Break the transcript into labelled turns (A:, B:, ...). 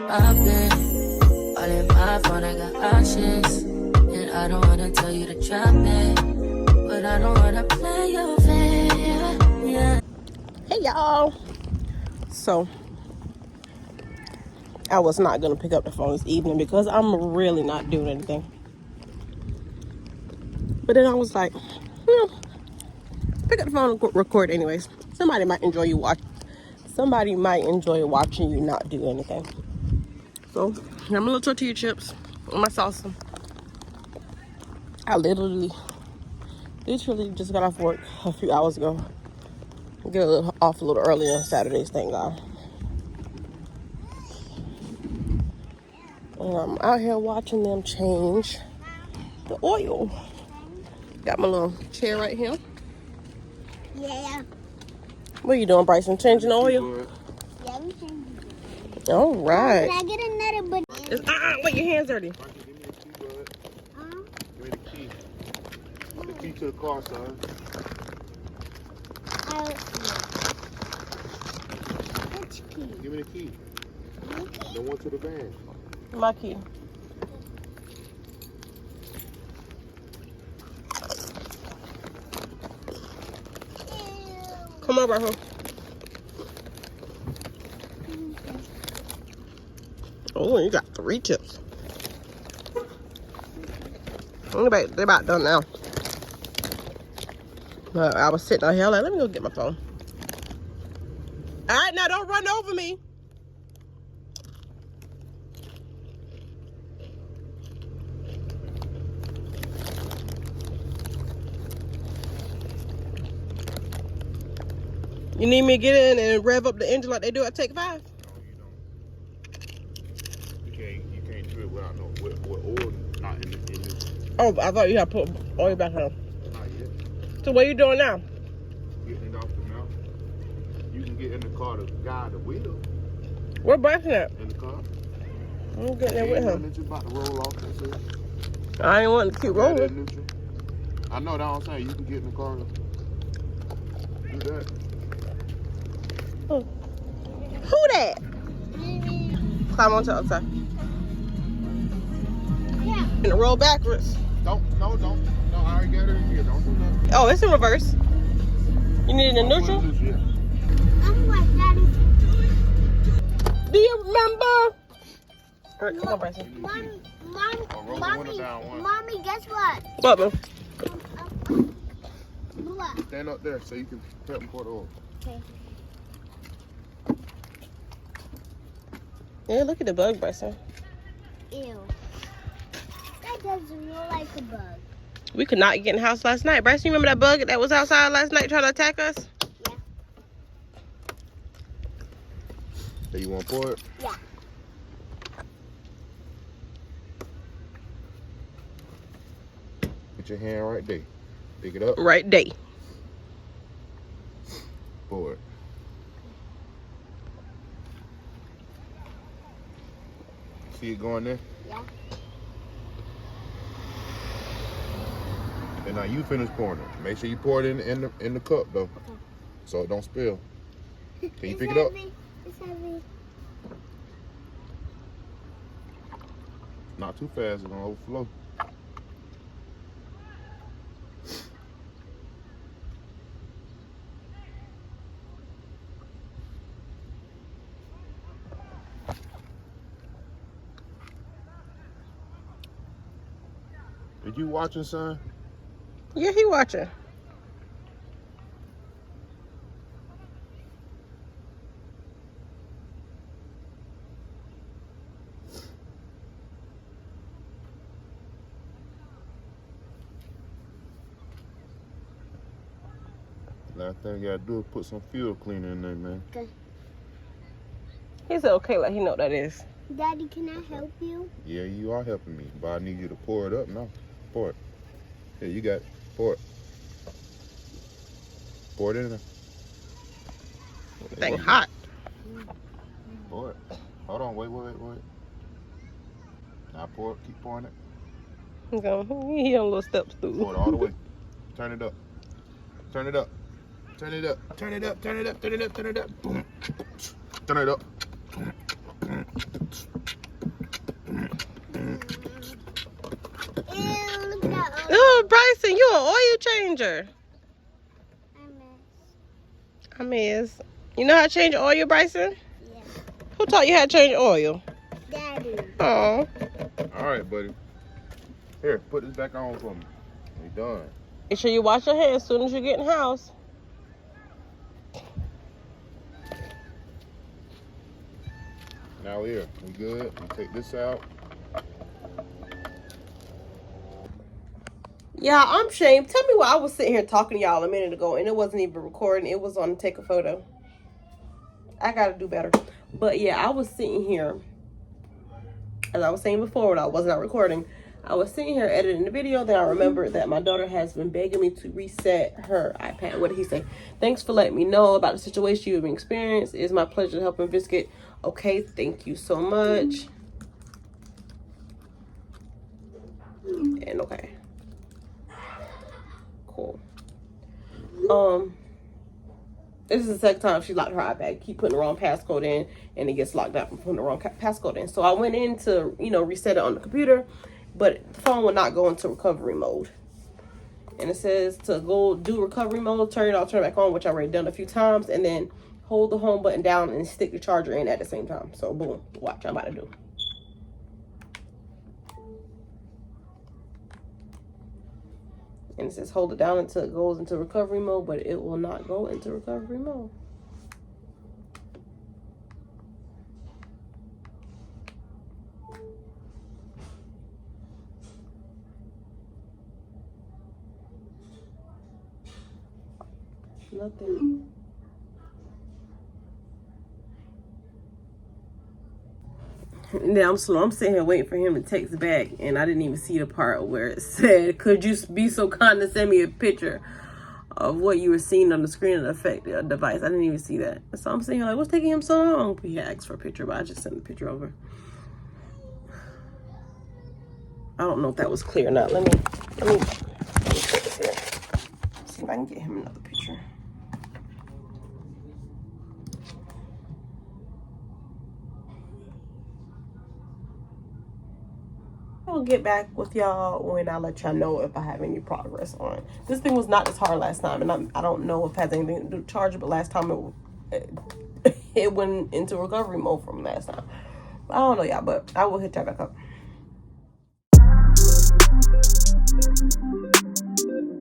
A: I've been all in my phone, I got options. And I don't wanna tell you to drop it, but I don't wanna play your fair. Yeah.
B: Hey y'all. So I was not gonna pick up the phone this evening because I'm really not doing anything. But then I was like, pick up the phone and record anyways. Somebody might enjoy watching you not do anything. So I'm a little tortilla chips with my salsa. I literally just got off work a few hours ago. Get off a little early on Saturdays, thank God. And I'm out here watching them change the oil. Got my little chair right here.
C: Yeah.
B: What are you doing, Bryson? Changing the oil?
C: Yeah, we changing it.
B: All right.
C: Can I get another banana?
B: Wait, your hands dirty.
D: Give me the key. The key to the car, son.
C: Which key?
D: Give me the key. The one to the van.
B: My key. Come on, Bryson. Oh, you got 3 tips. They're about done now. I was sitting out here like, let me go get my phone. All right, now don't run over me. You need me to get in and rev up the engine like they do at Take 5?
D: No, you don't. You can't do it without no with oil not in this.
B: Oh, I thought you had to put oil back on.
D: Not yet.
B: So what are you doing now?
D: Getting it off the mount. You can get in the car to guide the wheel
B: Where Bryson at?
D: in the car.
B: I'm getting there with him.
D: It's about to roll off. That's it.
B: I ain't wanting to keep rolling.
D: Neutral. I know that I'm saying you can get in the car. Do that.
B: Who that? Climb on to the other side.
C: Yeah.
B: And roll backwards.
D: No, I already got it in here. Don't do nothing.
B: Oh, it's in reverse. You need it in neutral?
D: Yeah.
C: I'm like Daddy.
B: Do you remember? All right, come on, Bryson.
C: Mommy, guess what?
B: What, man?
C: What?
D: Stand up there so you can help me pour the oil.
C: Okay.
B: Yeah, look at the bug, Bryson.
C: Ew. That doesn't look like a bug.
B: We could not get in the house last night. Bryson, you remember that bug that was outside last night trying to attack us?
C: Yeah.
D: So you want to pour it?
C: Yeah.
D: Put your hand right there. Pick it up.
B: Right day.
D: Pour it. See it going there?
C: Yeah.
D: And now you finish pouring it. Make sure you pour it in the cup though, so it don't spill. Can you pick it up?
C: It's heavy.
D: Not too fast, it's gonna overflow. Did you watching, son?
B: Yeah, he watching.
D: Last thing you gotta do is put some fuel cleaner in there, man.
C: Okay.
B: He said okay like he know what that is.
C: Daddy, can I help you?
D: Yeah, you are helping me, but I need you to pour it up now. Pour it. Here, you got it. Pour it. Pour it in there.
B: Thing hot.
D: Pour it. Hold on, wait. Now pour it, keep pouring it.
B: He on little steps through.
D: Pour it all the way. Turn it up. Turn it up. Turn it up. Turn it up. Turn it up. Turn it up. Turn it up. Boom. Turn it up.
B: change her?
C: I miss.
B: I miss. You know how to change oil, Bryson?
C: Yeah.
B: Who taught you how to change oil?
C: Daddy.
B: Oh.
D: All right, buddy. Here, put this back on for me. We done.
B: Make sure you wash your hands as soon as you get in the house.
D: Now here, we good. We take this out.
B: Yeah, I'm ashamed. Tell me why I was sitting here talking to y'all a minute ago and it wasn't even recording. It was on take a photo. I gotta do better. But yeah, I was sitting here, as I was saying before when I was not recording, I was sitting here editing the video. Then I remembered that my daughter has been begging me to reset her iPad. What did he say? Thanks for letting me know about the situation you've experienced. It's my pleasure to help investigate. Okay, thank you so much. And okay. Cool. This is the second time she locked her iPad. Keep putting the wrong passcode in, and it gets locked out from putting the wrong passcode in. So I went in to, reset it on the computer, but the phone would not go into recovery mode. And it says to go do recovery mode, turn it off, turn it back on, which I've already done a few times, and then hold the home button down and stick the charger in at the same time. So boom, watch, I'm about to do. And it says hold it down until it goes into recovery mode, but it will not go into recovery mode. Nothing. Now I'm sitting here waiting for him to text back, and I didn't even see the part where it said, "Could you be so kind to send me a picture of what you were seeing on the screen of the affected device?" I didn't even see that. So I'm sitting here like, what's taking him so long? He asked for a picture, but I just sent the picture over. I don't know if that was clear or not. Let me check this here. See if I can get him another picture. I'll get back with y'all when I let y'all know if I have any progress on it. This thing was not as hard last time, and I don't know if it has anything to do with charger, but last time it went into recovery mode from last time. I don't know, y'all, but I will hit y'all back up.